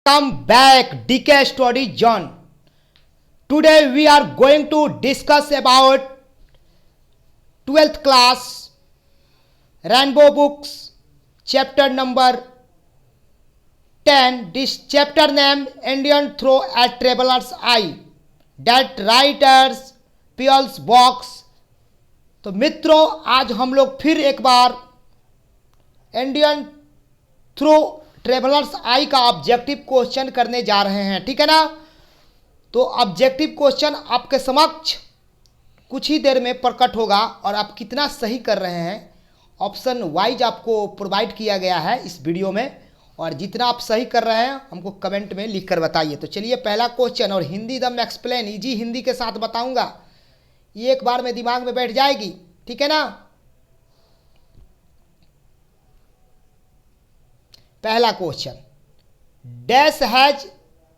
Welcome back DK Study John. Today we are going to discuss about 12th class Rainbow Books chapter number 10. This chapter name Indian Through a Traveler's Eye, that writers Piers Box. तो मित्रों आज हम लोग फिर एक बार Indian through travellers आई का objective question करने जा रहे हैं, ठीक है ना। तो ऑब्जेक्टिव क्वेश्चन आपके समक्ष कुछ ही देर में प्रकट होगा और आप कितना सही कर रहे हैं ऑप्शन वाइज आपको प्रोवाइड किया गया है इस वीडियो में, और जितना आप सही कर रहे हैं हमको कमेंट में लिख कर बताइए। तो चलिए पहला क्वेश्चन, और हिंदी दम एक्सप्लेन इजी हिंदी के साथ बताऊंगा, ये एक बार में दिमाग में बैठ जाएगी, ठीक है ना। पहला question, dash has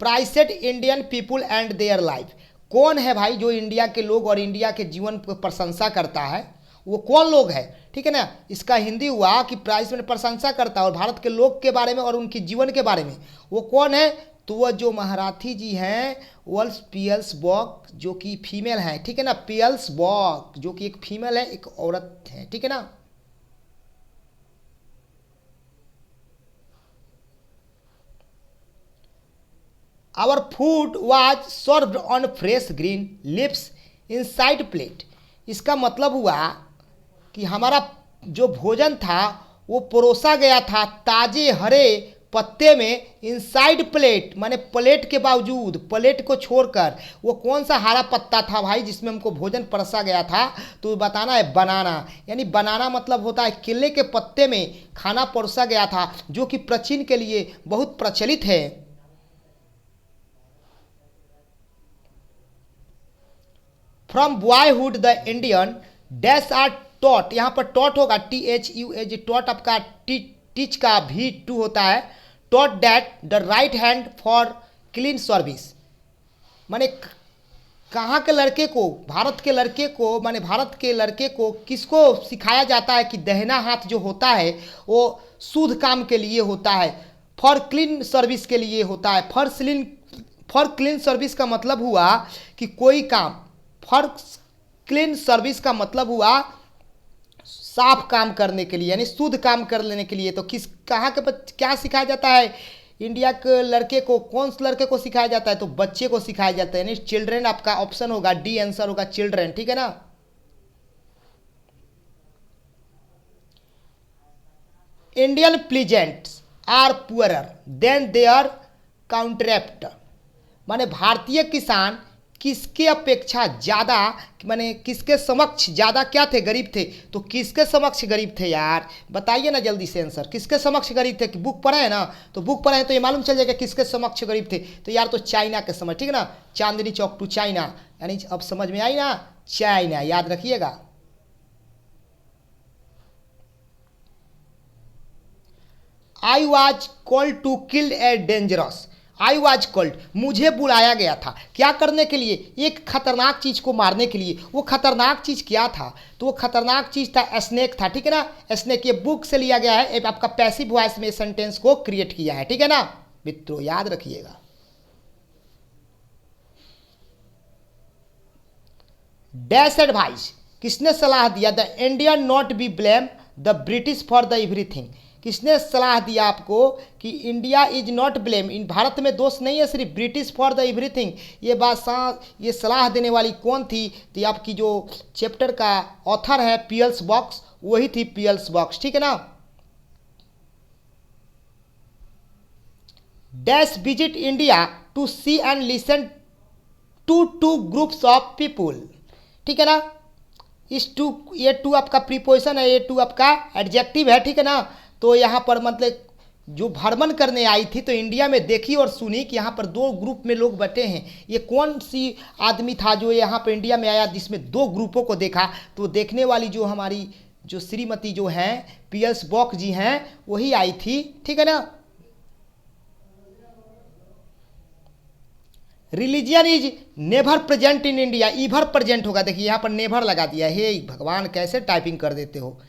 praised Indian people and their life. कौन है भाई जो इंडिया के लोग और इंडिया के जीवन पर प्रशंसा करता है, वो कौन लोग है, ठीक है ना। इसका हिंदी हुआ कि प्राइस में प्रशंसा करता है और भारत के लोग के बारे में और उनके जीवन के बारे में वो कौन है, तो वह जो महारथी जी हैं वर्ल्स पियर्स बॉक जो कि फीमेल हैं, ठीक है ना। पियर्स बॉक जो कि एक फीमेल है, एक औरत है, ठीक है ना। Our food was served on fresh green lips inside plate. इसका मतलब हुआ कि हमारा जो भोजन था वो परोसा गया था ताजे हरे पत्ते में इनसाइड प्लेट, माने प्लेट के बावजूद, प्लेट को छोड़कर वो कौन सा हरा पत्ता था भाई जिसमें हमको भोजन परोसा गया था, तो बताना है बनाना। यानी बनाना मतलब होता है केले के पत्ते में खाना परोसा गया था, जो कि प्राचीन के लिए बहुत प्रचलित है। From boyhood the Indian dash are taught, यहाँ पर टॉट होगा THUH, टॉट आपका टीच का V2 होता है। Taught that the right hand for clean service, माने कहाँ के लड़के को, भारत के लड़के को, माने भारत के लड़के को किसको सिखाया जाता है कि दाहिना हाथ जो होता है वो शुद्ध काम के लिए होता है, फॉर क्लीन सर्विस के लिए होता है। फॉर क्लीन सर्विस का मतलब हुआ कि कोई काम, फॉर क्लीन सर्विस का मतलब हुआ साफ काम करने के लिए, यानी शुद्ध काम कर लेने के लिए। तो किस कहाँ के क्या सिखाया जाता है इंडिया के लड़के को, कौन से लड़के को सिखाया जाता है, तो बच्चे को सिखाया जाता है, यानी चिल्ड्रेन आपका ऑप्शन होगा, डी आंसर होगा चिल्ड्रेन, ठीक है ना। Indian peasants are poorer than their counterpart, माने भारतीय किसान किसके अपेक्षा ज़्यादा, माने किसके समक्ष ज़्यादा क्या थे, गरीब थे। तो किसके समक्ष गरीब थे यार, बताइए ना जल्दी से आंसर, किसके समक्ष गरीब थे। कि बुक पढ़े हैं ना, तो बुक पढ़े हैं तो ये मालूम चल जाएगा किसके समक्ष गरीब थे। तो यार तो चाइना के समय, ठीक है ना, चांदनी चौक टू चाइना, यानी अब समझ में आई ना, चाइना याद रखिएगा। I was called to kill a dangerous, I was called मुझे बुलाया गया था क्या करने के लिए, एक खतरनाक चीज़ को मारने के लिए। वो खतरनाक चीज़ क्या था, तो वो खतरनाक चीज़ था स्नेक था, ठीक है ना। स्नेक ये बुक से लिया गया है, आपका पैसिव वॉइस में सेंटेंस को क्रिएट किया है, ठीक है ना मित्रों, याद रखिएगा। डैश एडवाइस, किसने सलाह दिया, the Indian not be blame the British for the everything. किसने सलाह दिया आपको कि इंडिया इज नॉट ब्लेम, इन भारत में दोष नहीं है सिर्फ ब्रिटिश फॉर द एवरीथिंग। ये बात ये सलाह देने वाली कौन थी, तो आपकी जो चैप्टर का ऑथर है पियर्स बॉक्स, वही थी पियर्स बॉक्स, ठीक है ना। Dash visit India to see and listen to two groups of people, ठीक है ना। इस टू, ये टू आपका प्रीपोजिशन है, ये टू आपका एडजेक्टिव है, ठीक है ना। तो यहाँ पर मतलब जो भ्रमण करने आई थी तो इंडिया में देखी और सुनी कि यहाँ पर दो ग्रुप में लोग बैठे हैं। ये कौन सी आदमी था जो यहाँ पर इंडिया में आया जिसमें दो ग्रुपों को देखा, तो देखने वाली जो हमारी जो श्रीमती जो हैं पियर्स बॉक जी हैं वही आई थी, ठीक है ना। Religion is never present in India, ईवर present होगा, देखिए यहाँ पर नेवर लगा दिया है, भगवान कैसे टाइपिंग कर देते हो।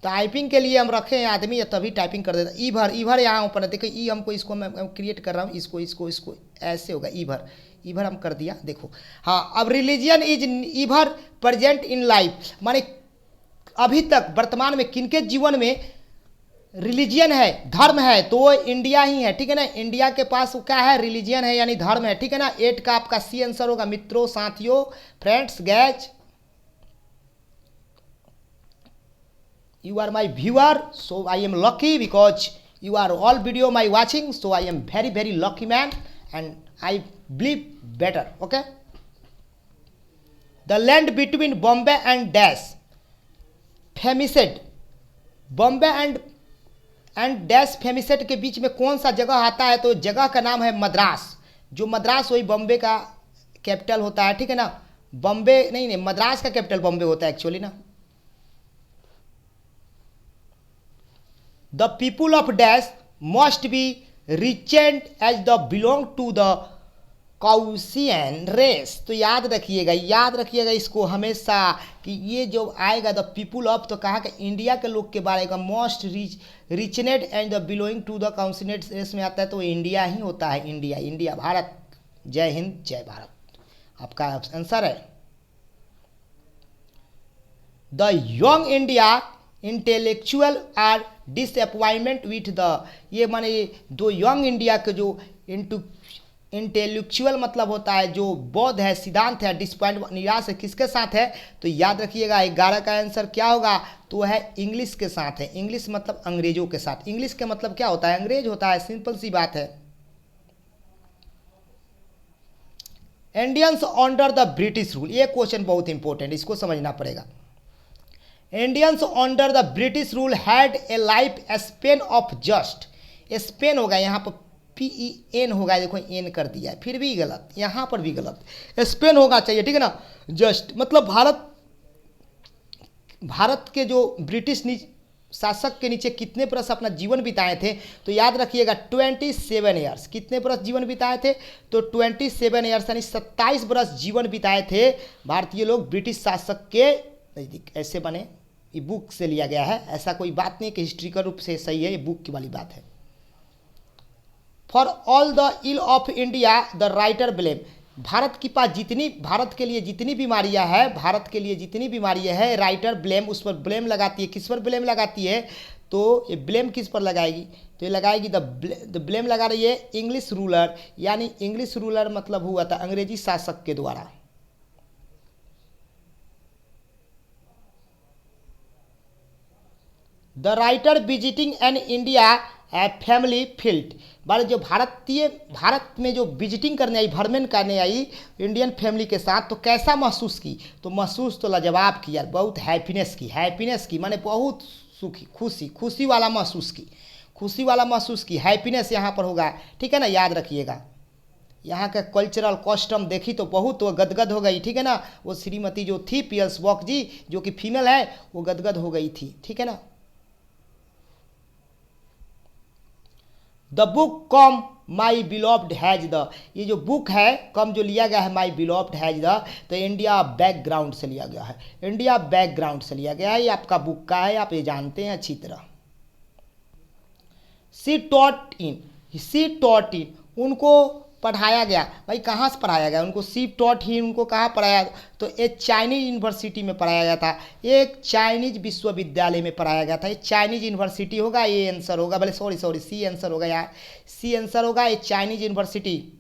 टाइपिंग के लिए हम रखे हैं आदमी, या तभी टाइपिंग कर देता। ईभर, ईभर यहाँ ऊपर है, देखो ई हमको, इसको मैं क्रिएट कर रहा हूँ, इसको इसको इसको ऐसे होगा ईभर, ईभर हम कर दिया, देखो। हाँ, अब religion is ever present in life, माने अभी तक वर्तमान में किनके जीवन में रिलीजियन है, धर्म है, तो वो इंडिया ही है, ठीक है ना। इंडिया के पास क्या है, रिलीजियन है यानी धर्म है, ठीक है ना। 8 का आपका सी आंसर होगा मित्रों, साथियों, friends, guys. You are my viewer, so I am lucky because you are all video my watching, so I am very very lucky man, and I believe better. Okay. The land between Bombay and Dash, फेमिसेट, Bombay and dash फेमिसेट के बीच में कौन सा जगह आता है, तो जगह का नाम है मद्रास। जो मद्रास वही बॉम्बे का कैपिटल होता है, ठीक है ना। बॉम्बे नहीं, मद्रास का कैपिटल बॉम्बे होता है एक्चुअली ना। The people of dash must be reckoned as the belong to the Caucasian race. तो याद रखिएगा इसको हमेशा कि ये जो आएगा द पीपुल ऑफ, तो कहा कि इंडिया के लोग के बारे का most reckoned and the belonging to the Caucasian race में आता है, तो इंडिया ही होता है। India, India, Bharat. जय हिंद, जय भारत, आपका आंसर है। The young India intellectual are disappointment with the, ये माने दो यंग इंडिया के जो इंटेलेक्चुअल मतलब होता है जो बौद्ध है, सिद्धांत है, डिसपॉइंट निराश है, किसके साथ है, तो याद रखिएगा 11 का आंसर क्या होगा, तो है इंग्लिश के साथ है। इंग्लिश मतलब अंग्रेजों के साथ। इंग्लिश के मतलब क्या होता है, अंग्रेज होता है, सिंपल सी बात है। Indians under the British rule, ये क्वेश्चन बहुत इंपॉर्टेंट, इसको समझना पड़ेगा। Indians under the British rule had a life span of just, Spain होगा यहाँ पर PEN होगा, देखो एन कर दिया है, फिर भी गलत, यहाँ पर भी गलत, स्पेन होगा चाहिए, ठीक है ना। जस्ट मतलब भारत के जो ब्रिटिश शासक के नीचे कितने बरस अपना जीवन बिताए थे, तो याद रखिएगा 27 ईयर्स। कितने बरस जीवन बिताए थे, तो 27 ईयर्स यानी 27 बरस जीवन बिताए थे भारतीय लोग ब्रिटिश शासक के नज़दीक। ऐसे बने, ये बुक से लिया गया है, ऐसा कोई बात नहीं कि हिस्ट्रिकल रूप से सही है, ये बुक की वाली बात है। For all the ill of India the writer blame, Bharat के पास भारत के लिए जितनी बीमारियां है, राइटर ब्लेम, उस पर ब्लेम लगाती है। किस पर ब्लेम लगाती है, तो ये ब्लेम किस पर लगाएगी, तो ये लगाएगी द ब्लेम लगा रही है इंग्लिश रूलर, यानी इंग्लिश रूलर मतलब हुआ था अंग्रेजी शासक के द्वारा। The writer visiting an India family field, बारे जो भारत में जो विजिटिंग करने आई, भ्रमण करने आई इंडियन फैमिली के साथ, तो कैसा महसूस की, तो महसूस तो लाजवाब की यार, बहुत हैप्पीनेस की माने बहुत सुखी, खुशी वाला महसूस की, हैप्पीनेस यहाँ पर होगा, ठीक है ना। याद रखिएगा यहाँ का कल्चरल कस्टम देखी तो बहुत वो गदगद हो गई, ठीक है ना। वो श्रीमती जो थी पीएल्स वॉक जी, जो कि फीमेल है, वो गदगद हो गई थी, ठीक है ना। The book come my beloved has the, ये जो बुक है कम जो लिया गया है माई बिलोव्ड हैज द, तो इंडिया बैकग्राउंड से लिया गया है, ये आपका बुक का है, आप ये जानते हैं अच्छी तरह। सी टॉट इन, उनको पढ़ाया गया, भाई कहाँ से पढ़ाया गया उनको, सी टॉट ही, उनको कहाँ पढ़ाया, तो एक चाइनीज यूनिवर्सिटी में पढ़ाया गया था, एक चाइनीज विश्वविद्यालय में पढ़ाया गया था। ये चाइनीज यूनिवर्सिटी होगा, ये आंसर होगा, भले सॉरी सी आंसर होगा यार, सी आंसर होगा, ये Chinese university.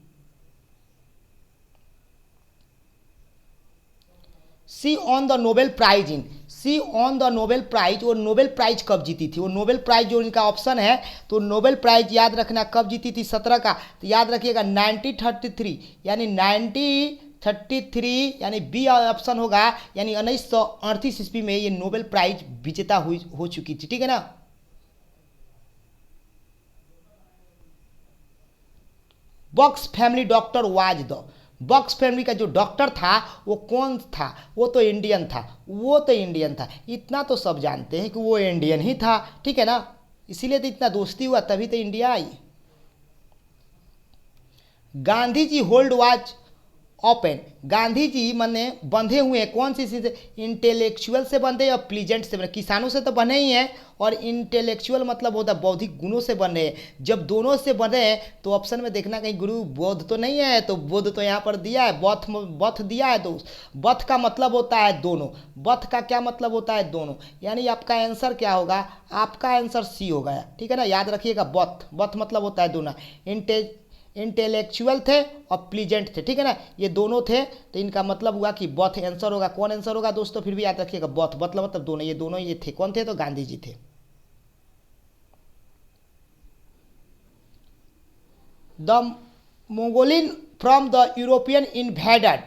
C on the Nobel prize वो नोबेल प्राइज कब जीती थी, वो नोबेल प्राइज जो इनका ऑप्शन है, तो नोबेल प्राइज याद रखना कब जीती थी, 17 का, तो याद रखिएगा 1933, यानी 1933 यानी बी ऑप्शन होगा, यानी 1938 ईस्वी में ये नोबेल प्राइज विजेता हो चुकी थी, ठीक है ना। Box family doctor was the, box family का जो डॉक्टर था वो कौन था, वो तो इंडियन था, इतना तो सब जानते हैं कि वो इंडियन ही था, ठीक है ना। इसीलिए तो इतना दोस्ती हुआ, तभी तो इंडिया आई। Gandhi ji hold open. गांधी जी माने बंधे हुए हैं कौन सी चीज़ से? इंटेलेक्चुअल से बंधे और प्लीजेंट से बने। किसानों से तो बने ही हैं, और इंटेलेक्चुअल मतलब होता है बौद्धिक गुणों से बने हैं। जब दोनों से बने हैं तो ऑप्शन में देखना कहीं गुरु बोध तो नहीं है, तो बोध तो यहाँ पर दिया है, बौद्ध बौद्ध दिया है, तो बौद्ध का मतलब होता है दोनों। बौद्ध का क्या मतलब होता है? दोनों। यानी आपका आंसर क्या होगा? आपका आंसर सी होगा, ठीक है ना। याद रखिएगा, बौद्ध बौद्ध मतलब होता है दोनों। इंटेलेक्चुअल थे और प्लीजेंट थे, ठीक है ना, ये दोनों थे, तो इनका मतलब हुआ कि बौद्ध आंसर होगा। कौन आंसर होगा दोस्तों? फिर भी याद रखिएगा, बौद्ध मतलब दोनों, ये दोनों ये थे। कौन थे? तो गांधी जी थे। The Mongolian from the European invaded.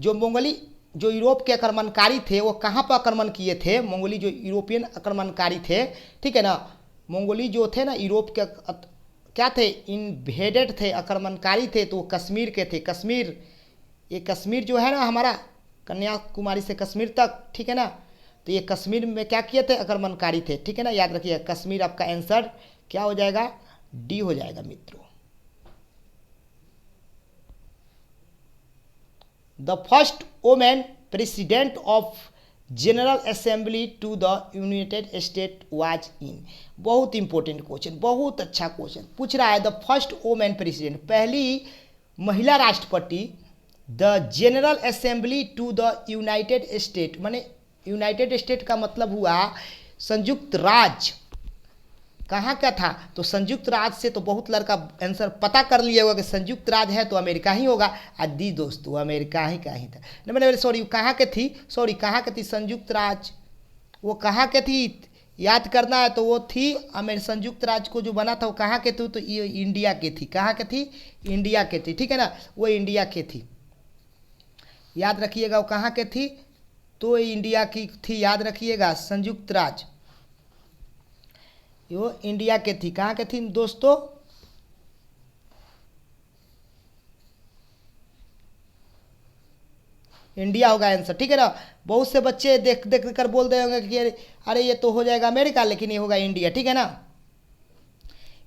जो मंगोली जो यूरोप के आक्रमणकारी थे वो कहाँ पर आक्रमण किए थे? मंगोली जो यूरोपियन आक्रमणकारी थे, ठीक है ना, मंगोली जो थे ना यूरोप के क्या थे? इन्वेडेड थे, आक्रमणकारी थे, तो कश्मीर के थे। कश्मीर, ये कश्मीर जो है ना हमारा कन्याकुमारी से कश्मीर तक, ठीक है ना, तो ये कश्मीर में क्या किए थे? आक्रमणकारी थे, ठीक है ना। याद रखिएगा, कश्मीर आपका आंसर क्या हो जाएगा? डी हो जाएगा मित्रों। The first women president of general assembly to the United State was in. बहुत इंपॉर्टेंट क्वेश्चन, बहुत अच्छा क्वेश्चन पूछ रहा है। द फर्स्ट वोमेन प्रेसिडेंट, पहली महिला राष्ट्रपति, the general assembly to the United State, माने यूनाइटेड स्टेट का मतलब हुआ संयुक्त राज्य। कहाँ का था? तो संयुक्त राज्य से तो बहुत लड़का आंसर पता कर लिया होगा कि संयुक्त राज्य है तो अमेरिका ही होगा। दी दोस्तों, अमेरिका ही का ही था। नहीं मैंने सॉरी, कहाँ के थी? सॉरी, कहाँ के थी? संयुक्त राज्य, वो कहाँ के थी? याद करना है, तो वो थी संयुक्त राज्य को जो बना था वो कहाँ के थी? तो ये इंडिया की थी। कहाँ के थी? इंडिया के थी, ठीक है ना, वो इंडिया के थी। याद रखिएगा, वो कहाँ के थी? तो इंडिया की थी, याद रखिएगा, संयुक्त राज्य वो इंडिया के थी। कहाँ के थी दोस्तों? इंडिया होगा आंसर, ठीक है ना। बहुत से बच्चे देख देख कर बोल रहे होंगे कि अरे ये तो हो जाएगा अमेरिका, लेकिन ये होगा इंडिया, ठीक है ना।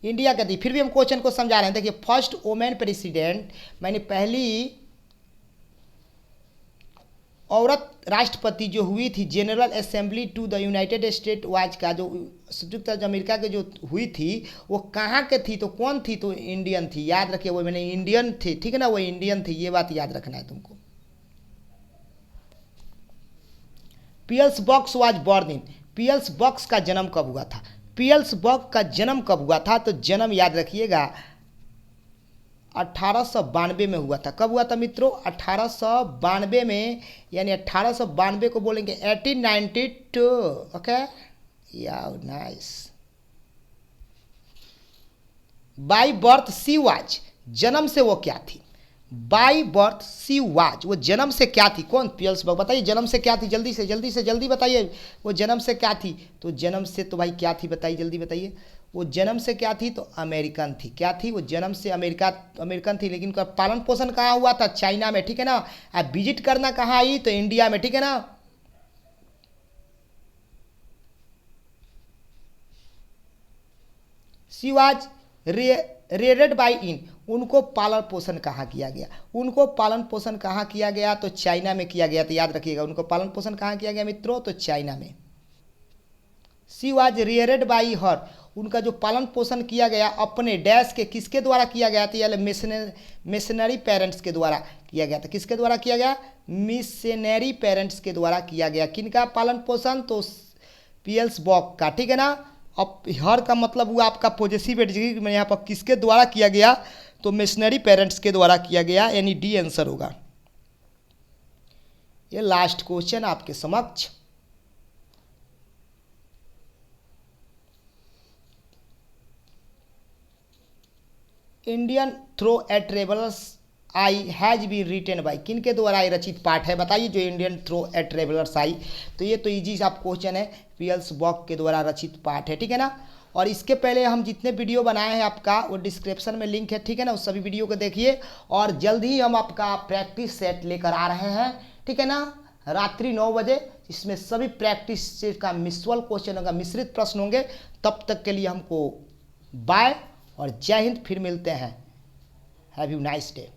इंडिया के थी। फिर भी हम क्वेश्चन को समझा रहे हैं। देखिए, फर्स्ट वोमेन प्रेसिडेंट, मैंने पहली औरत राष्ट्रपति जो हुई थी general assembly to the United State was का, जो संयुक्त राज्य अमेरिका के जो हुई थी वो कहाँ के थी? तो कौन थी? तो इंडियन थी। याद रखिए, वो मैंने इंडियन थी, ठीक है ना, वो इंडियन थी, ये बात याद रखना है तुमको। पीएल्स बॉक्स वाज बॉर्न इन। पीएल्स बॉक्स का जन्म कब हुआ था? पीएल्स बॉक्स का जन्म कब हुआ था? तो जन्म याद रखिएगा 1892 में हुआ था। कब हुआ था मित्रों? 1892 में, यानी 1892 को बोलेंगे 1892। ओके, या nice. By birth she was, जन्म से वो क्या थी? बाई बर्थ सी वाज, वो जन्म से क्या थी? कौन? पीएल्स बॉक्स, बताइए जन्म से क्या थी? जल्दी से जल्दी से जल्दी बताइए, वो जन्म से क्या थी? तो जन्म से तो भाई क्या थी बताइए, जल्दी बताइए। वो जन्म से क्या थी? तो अमेरिकन थी। क्या थी? वो जन्म से अमेरिकन थी, लेकिन उनका पालन पोषण कहाँ हुआ था? चाइना में, ठीक है ना। अब विजिट करना कहाँ आई? तो इंडिया में, ठीक है ना। शी वाज रेडेड बाई इन, उनको पालन पोषण कहाँ किया गया? उनको पालन पोषण कहाँ किया गया? तो चाइना में किया गया। तो याद रखिएगा, उनको पालन पोषण कहाँ किया गया मित्रों? तो चाइना में। सी वाज रियरेड बाई हर, उनका जो पालन पोषण किया गया अपने डैश के किसके द्वारा किया गया था? यानी मिशनरी पेरेंट्स के द्वारा किया गया था। किसके द्वारा किया गया? मिशनरी पेरेंट्स के द्वारा किया गया। किनका पालन पोषण? तो पीएल्स बॉक्स का, ठीक है ना। अब हर का मतलब हुआ आपका पॉजिटिव एडजेक्टिव में, यहाँ पर किसके द्वारा किया गया? तो मिशनरी पेरेंट्स के द्वारा किया गया, यानी डी आंसर होगा। ये लास्ट क्वेश्चन आपके समक्ष। Indian throw at travellers I has be written by, किन के द्वारा ये रचित पाठ है? बताइए। जो Indian throw at travellers I, तो ये तो इजी सा क्वेश्चन है, पीएल्स बॉक्स के द्वारा रचित पाठ है, ठीक है ना। और इसके पहले हम जितने वीडियो बनाए हैं आपका, वो डिस्क्रिप्शन में लिंक है, ठीक है ना, उस सभी वीडियो को देखिए। और जल्द ही हम आपका प्रैक्टिस सेट लेकर आ रहे हैं, ठीक है ना, रात्रि 9 बजे। इसमें सभी प्रैक्टिस सेट का मिसवल क्वेश्चन होगा, मिश्रित प्रश्न होंगे। तब तक के लिए हमको बाय और जय हिंद। फिर मिलते हैं। Have you nice day.